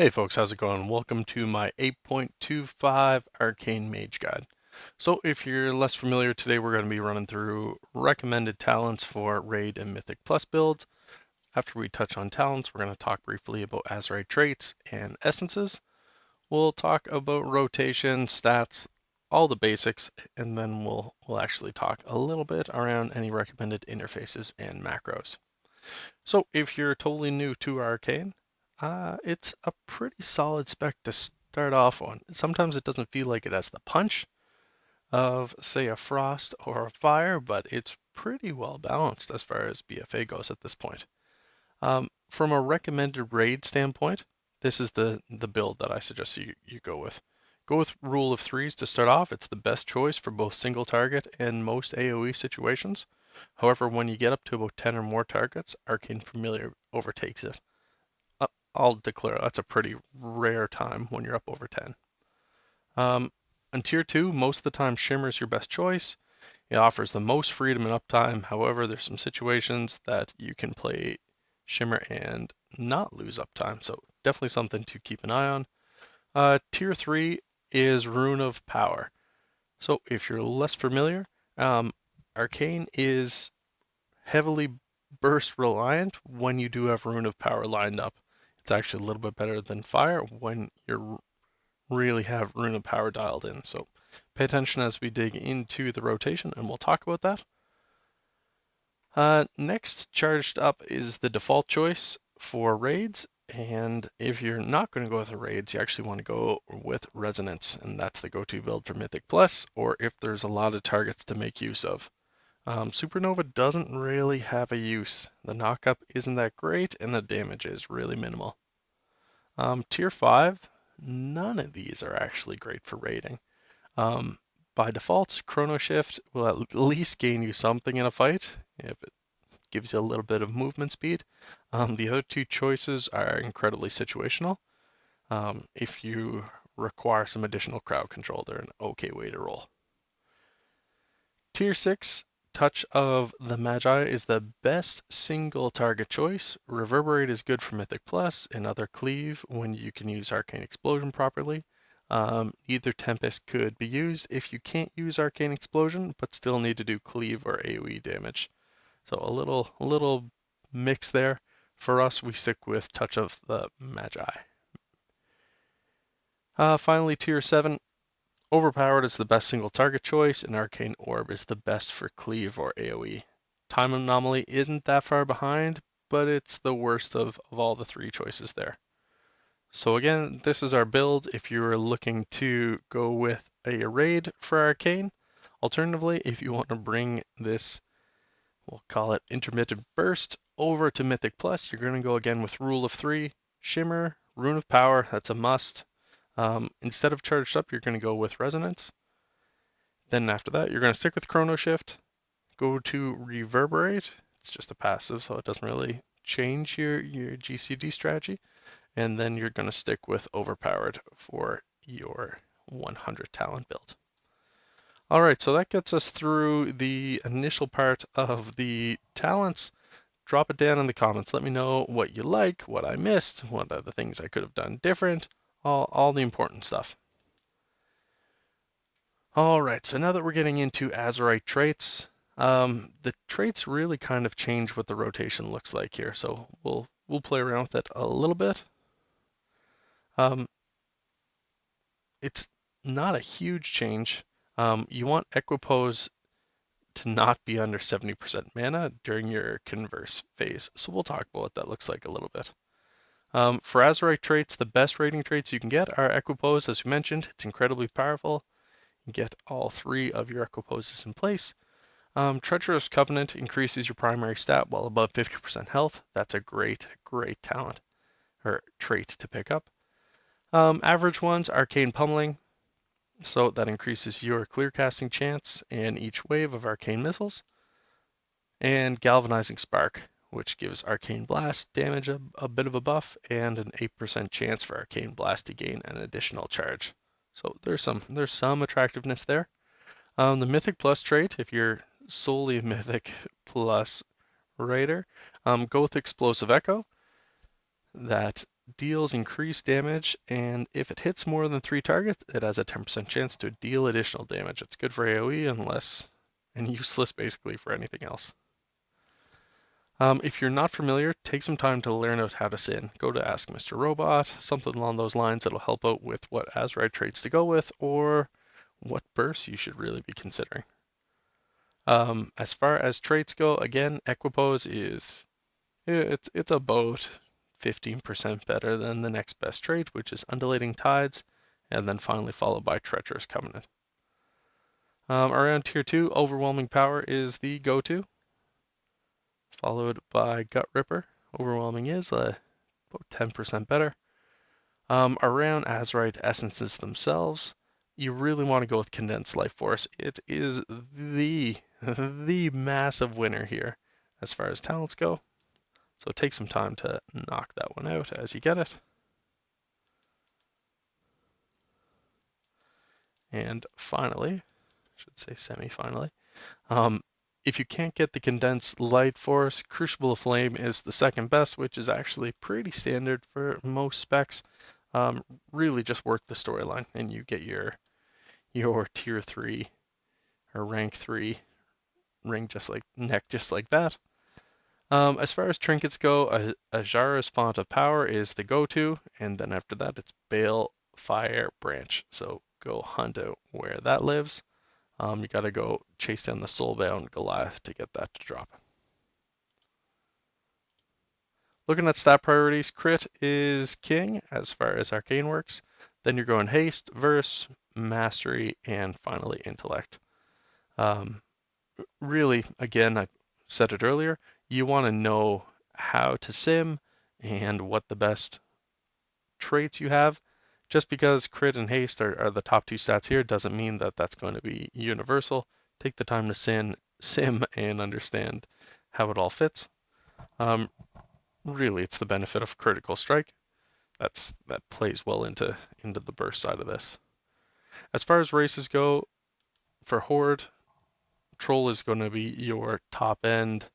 Hey folks, how's it going? Welcome to my 8.2.5 Arcane Mage Guide. So if you're less familiar, today we're going to be running through recommended talents for Raid and Mythic Plus builds. After we touch on talents, we're going to talk briefly about Azurite Traits and Essences. We'll talk about rotation, stats, all the basics, and then we'll actually talk a little bit around any recommended interfaces and macros. So if you're totally new to Arcane, it's a pretty solid spec to start off on. Sometimes it doesn't feel like it has the punch of, say, a Frost or a Fire, but it's pretty well balanced as far as BFA goes at this point. From a recommended raid standpoint, this is the build that I suggest you go with. Go with Rule of Threes to start off. It's the best choice for both single target and most AoE situations. However, when you get up to about 10 or more targets, Arcane Familiar overtakes it. I'll declare that's a pretty rare time when you're up over 10. On Tier 2, most of the time Shimmer's your best choice. It offers the most freedom and uptime. However, there's some situations that you can play Shimmer and not lose uptime, so definitely something to keep an eye on. Tier 3 is Rune of Power. So if you're less familiar, Arcane is heavily burst reliant when you do have Rune of Power lined up. It's actually a little bit better than Fire when you really have Rune of Power dialed in. So pay attention as we dig into the rotation, and we'll talk about that. Next charged up is the default choice for raids. And if you're not going to go with the raids, you actually want to go with Resonance, and that's the go-to build for Mythic Plus, or if there's a lot of targets to make use of. Supernova doesn't really have a use. The knockup isn't that great, and the damage is really minimal. Tier 5, none of these are actually great for raiding. By default, Chrono Shift will at least gain you something in a fight, if it gives you a little bit of movement speed. The other two choices are incredibly situational. If you require some additional crowd control, they're an okay way to roll. Tier 6, Touch of the Magi is the best single target choice. Reverberate is good for Mythic Plus and other cleave when you can use Arcane Explosion properly. Either Tempest could be used if you can't use Arcane Explosion, but still need to do cleave or AoE damage. So a little mix there. For us, we stick with Touch of the Magi. Finally, Tier 7, Overpowered is the best single target choice, and Arcane Orb is the best for cleave or AoE. Time Anomaly isn't that far behind, but it's the worst of all the three choices there. So again, this is our build if you're looking to go with a raid for Arcane. Alternatively, if you want to bring this, we'll call it Intermittent Burst, over to Mythic Plus, you're going to go again with Rule of 3, Shimmer, Rune of Power, that's a must. Instead of Charged Up, you're going to go with Resonance. Then after that, you're going to stick with Chrono Shift, go to Reverberate. It's just a passive, so it doesn't really change your GCD strategy. And then you're going to stick with Overpowered for your 100 talent build. All right, so that gets us through the initial part of the talents. Drop it down in the comments. Let me know what you like, what I missed, what are the things I could have done different, all the important stuff. All right, so now that we're getting into Azurite traits, the traits really kind of change what the rotation looks like here. So we'll play around with it a little bit. It's not a huge change. You want Equipoise to not be under 70% mana during your converse phase. So we'll talk about what that looks like a little bit. For Azurite traits, the best rating traits you can get are Equipoise, as we mentioned. It's incredibly powerful. You get all three of your Equiposes in place. Treacherous Covenant increases your primary stat while above 50% health. That's a great talent or trait to pick up. Average ones, Arcane Pummeling. So that increases your clear casting chance and each wave of arcane missiles. And Galvanizing Spark, which gives Arcane Blast damage a bit of a buff and an 8% chance for Arcane Blast to gain an additional charge. So there's some attractiveness there. The Mythic Plus trait, if you're solely a Mythic Plus raider, go with Explosive Echo. That deals increased damage, and if it hits more than 3 targets, it has a 10% chance to deal additional damage. It's good for AoE and useless basically for anything else. If you're not familiar, take some time to learn out how to sin. Go to Ask Mr. Robot, something along those lines that'll help out with what Azurite traits to go with, or what bursts you should really be considering. As far as traits go, again, Equipose is it's about 15% better than the next best trait, which is Undulating Tides, and then finally followed by Treacherous Covenant. Around tier 2, Overwhelming Power is the go-to, followed by Gut Ripper. Overwhelming is about 10% better. Around Azurite essences themselves, you really want to go with Condensed Life Force. It is the massive winner here as far as talents go. So take some time to knock that one out as you get it. And finally, I should say semi-finally, if you can't get the Condensed Light Force, Crucible of Flame is the second best, which is actually pretty standard for most specs. Really just work the storyline and you get your tier 3 or rank 3 ring neck just like that. As far as trinkets go, Azura's Font of Power is the go-to, and then after that it's Bale Fire Branch. So go hunt out where that lives. You gotta go chase down the Soulbound Goliath to get that to drop. Looking at stat priorities, crit is king as far as arcane works. Then you're going haste, verse, mastery, and finally intellect. Really, again, I said it earlier, you want to know how to sim and what the best traits you have. Just because crit and haste are the top 2 stats here doesn't mean that that's going to be universal. Take the time to sim and understand how it all fits. Really, it's the benefit of critical strike. That plays well into the burst side of this. As far as races go, for Horde, Troll is going to be your top end.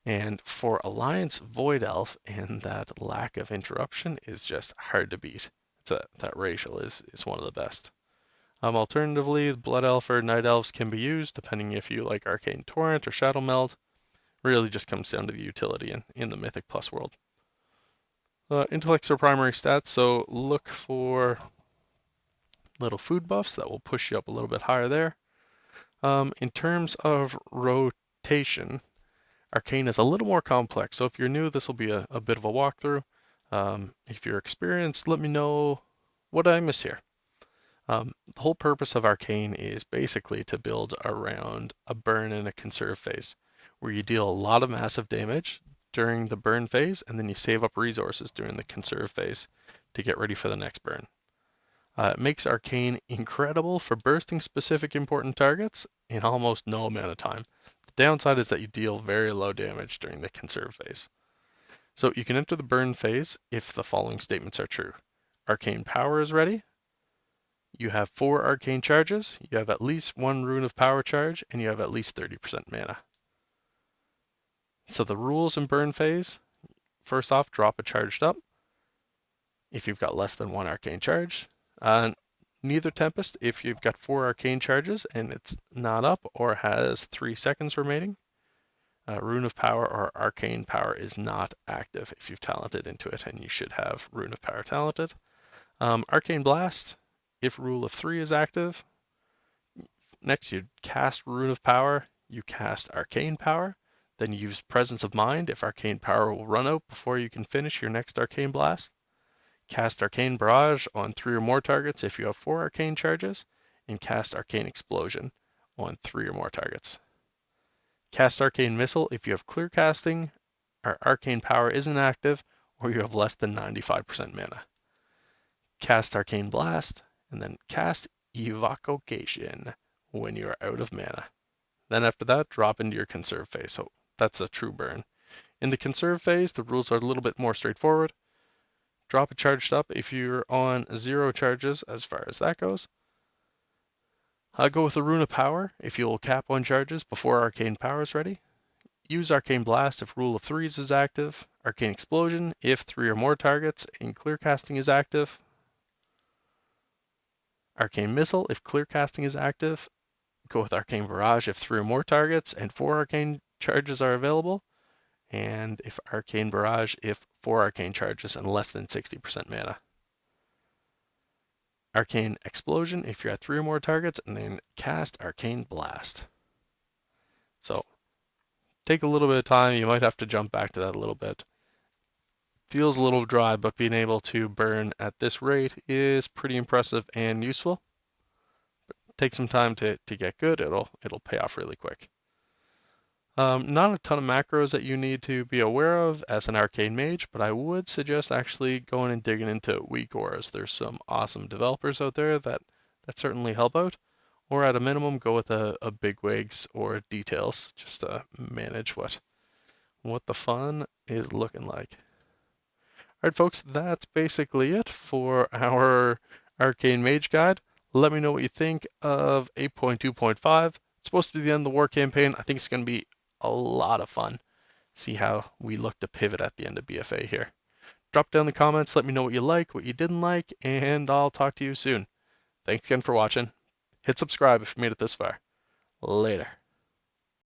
And for Alliance, Void Elf and that lack of interruption is just hard to beat. That racial is one of the best. Alternatively, Blood Elf or Night Elves can be used depending if you like Arcane Torrent or Shadow Meld. Really just comes down to the utility in the Mythic Plus world. Intellects are primary stats, so look for little food buffs that will push you up a little bit higher there. In terms of rotation, Arcane is a little more complex, so if you're new, this will be a bit of a walkthrough. If you're experienced, let me know what I miss here. The whole purpose of Arcane is basically to build around a burn and a conserve phase, where you deal a lot of massive damage during the burn phase, and then you save up resources during the conserve phase to get ready for the next burn. It makes Arcane incredible for bursting specific important targets in almost no amount of time. The downside is that you deal very low damage during the conserve phase. So you can enter the burn phase if the following statements are true. Arcane power is ready. You have 4 arcane charges. You have at least 1 rune of power charge, and you have at least 30% mana. So the rules in burn phase, first off, drop a charged up. If you've got less than 1 arcane charge, neither Tempest if you've got 4 arcane charges and it's not up or has 3 seconds remaining. Rune of Power or Arcane Power is not active if you've talented into it, and you should have Rune of Power talented. Arcane Blast, if Rule of 3 is active. Next, you cast Rune of Power, you cast Arcane Power, then you use Presence of Mind if Arcane Power will run out before you can finish your next Arcane Blast. Cast Arcane Barrage on 3 or more targets if you have 4 arcane charges, and cast Arcane Explosion on 3 or more targets. Cast Arcane Missile if you have clear casting, or Arcane Power isn't active, or you have less than 95% mana. Cast Arcane Blast, and then cast Evocation when you are out of mana. Then after that, drop into your conserve phase. So that's a true burn. In the conserve phase, the rules are a little bit more straightforward. Drop a charged up if you're on 0 charges as far as that goes. Go with the Rune of Power if you'll cap 1 charges before Arcane Power is ready. Use Arcane Blast if Rule of 3s is active. Arcane Explosion if 3 or more targets and clear casting is active. Arcane Missile if clear casting is active. Go with Arcane Barrage if 3 or more targets and 4 arcane charges are available. And if Arcane Barrage if 4 arcane charges and less than 60% mana. Arcane Explosion if you're at 3 or more targets, and then cast Arcane Blast. So take a little bit of time. You might have to jump back to that a little bit. Feels a little dry, but being able to burn at this rate is pretty impressive and useful. Take some time to get good. It'll pay off really quick. Not a ton of macros that you need to be aware of as an arcane mage, but I would suggest actually going and digging into weak auras. There's some awesome developers out there that certainly help out. Or at a minimum, go with a bigwigs or details just to manage what the fun is looking like. All right, folks, that's basically it for our Arcane Mage Guide. Let me know what you think of 8.2.5. It's supposed to be the end of the war campaign. I think it's going to be a lot of fun. See how we look to pivot at the end of BFA here. Drop down in the comments, let me know what you like, what you didn't like, and I'll talk to you soon. Thanks again for watching. Hit subscribe if you made it this far. Later.